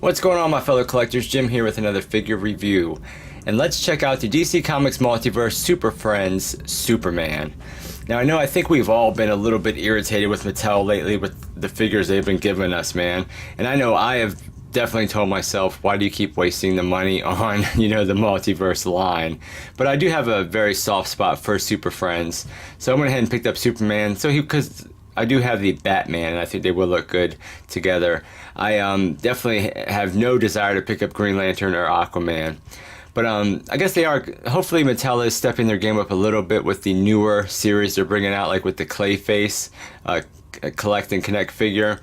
What's going on, my fellow collectors? Jim here with another figure review. And let's check out the DC Comics Multiverse Super Friends Superman. Now I think we've all been a little bit irritated with Mattel lately with the figures they've been giving us, man. And I know I have definitely told myself, why do you keep wasting the money on, the Multiverse line? But I do have a very soft spot for Super Friends. So I went ahead and picked up Superman. Because I do have the Batman, and I think they will look good together. I definitely have no desire to pick up Green Lantern or Aquaman. But I guess they are, hopefully Mattel is stepping their game up a little bit with the newer series they're bringing out, like with the Clayface Collect and Connect figure.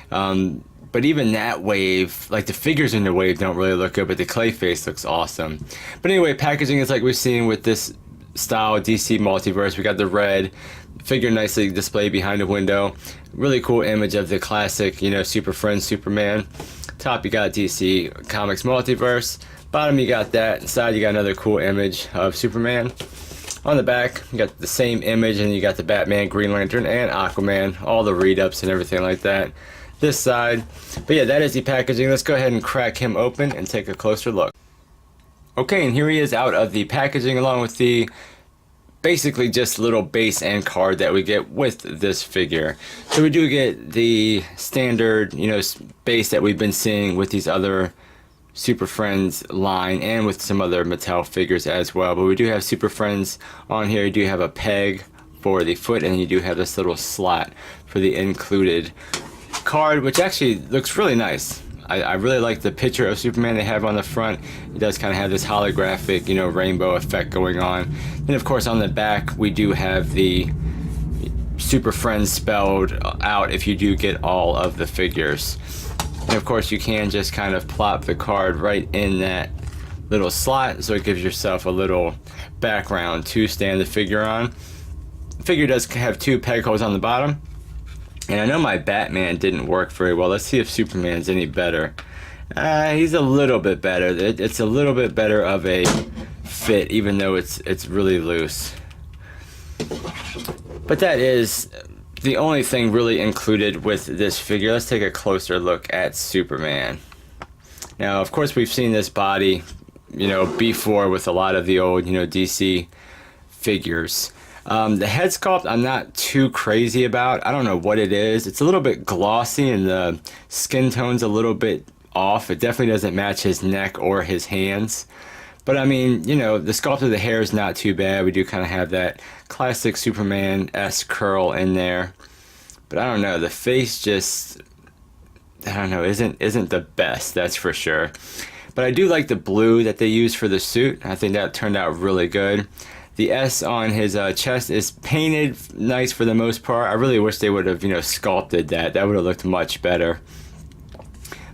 But even that wave, like the figures in the wave don't really look good, but the Clayface looks awesome. But anyway, packaging is like we've seen with this style DC Multiverse. We got the red figure nicely displayed behind the window. Really cool image of the classic, Super Friends Superman. Top, you got DC Comics Multiverse. Bottom, you got that. Inside, you got another cool image of Superman. On the back, you got the same image, and you got the Batman, Green Lantern, and Aquaman. All the read-ups and everything like that. This side. But yeah, that is the packaging. Let's go ahead and crack him open and take a closer look. Okay, and here he is out of the packaging along with the basically just little base and card that we get with this figure. So we do get the standard, base that we've been seeing with these other Super Friends line and with some other Mattel figures as well. But we do have Super Friends on here. You do have a peg for the foot, and you do have this little slot for the included card, which actually looks really nice. I really like the picture of Superman they have on the front. It does kind of have this holographic, rainbow effect going on. And of course on the back we do have the Super Friends spelled out if you do get all of the figures. And of course you can just kind of plop the card right in that little slot, so it gives yourself a little background to stand the figure on. The figure does have two peg holes on the bottom. And I know my Batman didn't work very well. Let's see if Superman's any better. He's a little bit better. It's a little bit better of a fit, even though it's really loose. But that is the only thing really included with this figure. Let's take a closer look at Superman. Now, of course, we've seen this body, before with a lot of the old, DC figures. The head sculpt I'm not too crazy about. I don't know what it is. It's a little bit glossy and the skin tone's a little bit off. It definitely doesn't match his neck or his hands. But I mean, the sculpt of the hair is not too bad. We do kind of have that classic Superman-esque curl in there. But I don't know, the face just, I don't know, isn't the best, that's for sure. But I do like the blue that they use for the suit. I think that turned out really good. The S on his chest is painted nice for the most part. I really wish they would have, sculpted that. That would have looked much better.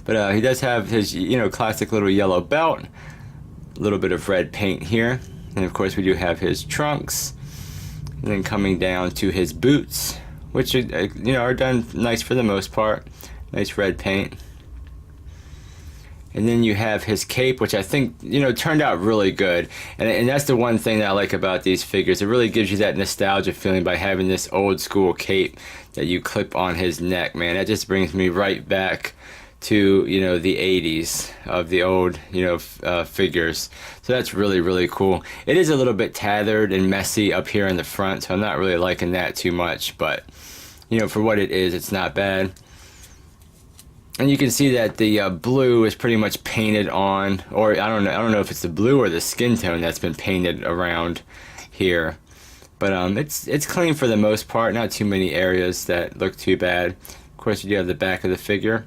But he does have his, classic little yellow belt. A little bit of red paint here. And of course we do have his trunks. And then coming down to his boots, which, are done nice for the most part. Nice red paint. And then you have his cape, which I think, turned out really good. And that's the one thing that I like about these figures. It really gives you that nostalgia feeling by having this old school cape that you clip on his neck, man. That just brings me right back to, the 80s of the old, figures. So that's really, really cool. It is a little bit tethered and messy up here in the front, so I'm not really liking that too much. But, for what it is, it's not bad. And you can see that the blue is pretty much painted on, or I don't know if it's the blue or the skin tone that's been painted around here. But it's clean for the most part, not too many areas that look too bad. Of course, you do have the back of the figure.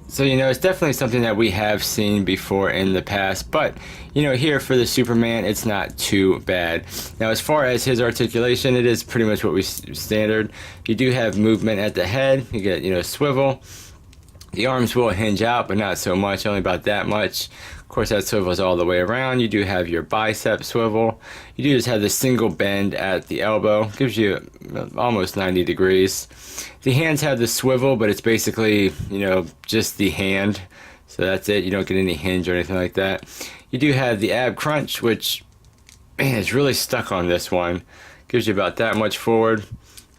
So, it's definitely something that we have seen before in the past, but, here for the Superman, it's not too bad. Now, as far as his articulation, it is pretty much what we standard. You do have movement at the head. You get, swivel. The arms will hinge out, but not so much, only about that much. Of course, that swivels all the way around. You do have your bicep swivel. You do just have the single bend at the elbow. Gives you almost 90 degrees. The hands have the swivel, but it's basically, just the hand. So that's it. You don't get any hinge or anything like that. You do have the ab crunch, which, man, it's really stuck on this one. Gives you about that much forward.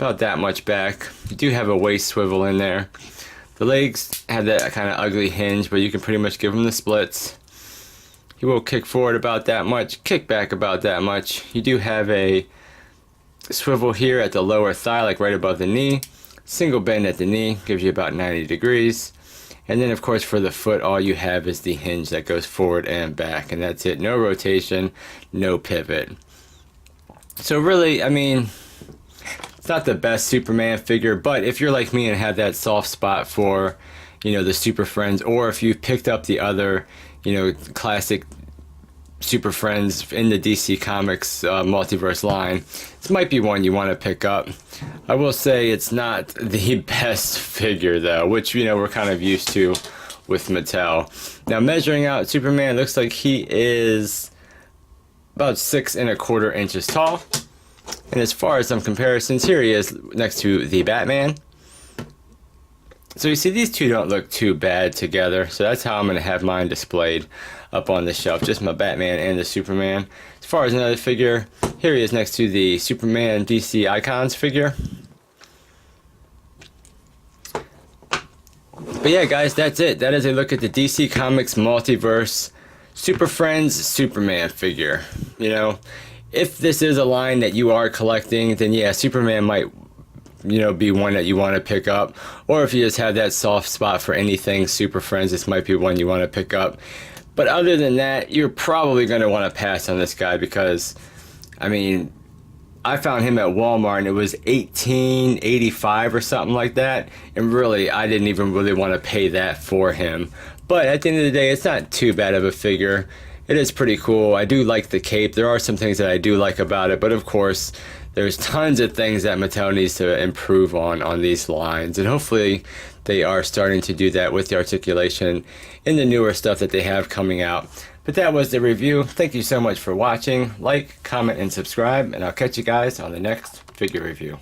about that much back. You do have a waist swivel in there. The legs have that kind of ugly hinge, but you can pretty much give them the splits. He will kick forward about that much, kick back about that much. You do have a swivel here at the lower thigh, like right above the knee. Single bend at the knee, gives you about 90 degrees. And then of course for the foot, all you have is the hinge that goes forward and back, and that's it. No rotation, no pivot. So really, I mean, it's not the best Superman figure, but if you're like me and have that soft spot for, you know, the Super Friends, or if you've picked up the other, you know, classic Super Friends in the DC Comics multiverse line, this might be one you want to pick up. I will say it's not the best figure though, which, you know, we're kind of used to with Mattel. Now measuring out Superman, looks like he is about 6¼ inches tall. And as far as some comparisons, here he is next to the Batman. So you see, these two don't look too bad together, so that's how I'm going to have mine displayed up on the shelf, just my Batman and the Superman. As far as another figure, here he is next to the Superman DC Icons figure. But yeah guys, that's it. That is a look at the DC Comics Multiverse Super Friends Superman figure. You know, if this is a line that you are collecting, then yeah, Superman might, you know, be one that you want to pick up. Or if you just have that soft spot for anything Super Friends, this might be one you want to pick up. But other than that, you're probably going to want to pass on this guy because, I mean, I found him at Walmart and it was $18.85 or something like that. And really, I didn't even really want to pay that for him. But at the end of the day, it's not too bad of a figure. It is pretty cool. I do like the cape. There are some things that I do like about it, but of course, there's tons of things that Mattel needs to improve on these lines, and hopefully they are starting to do that with the articulation in the newer stuff that they have coming out. But that was the review. Thank you so much for watching. Like, comment, and subscribe, and I'll catch you guys on the next figure review.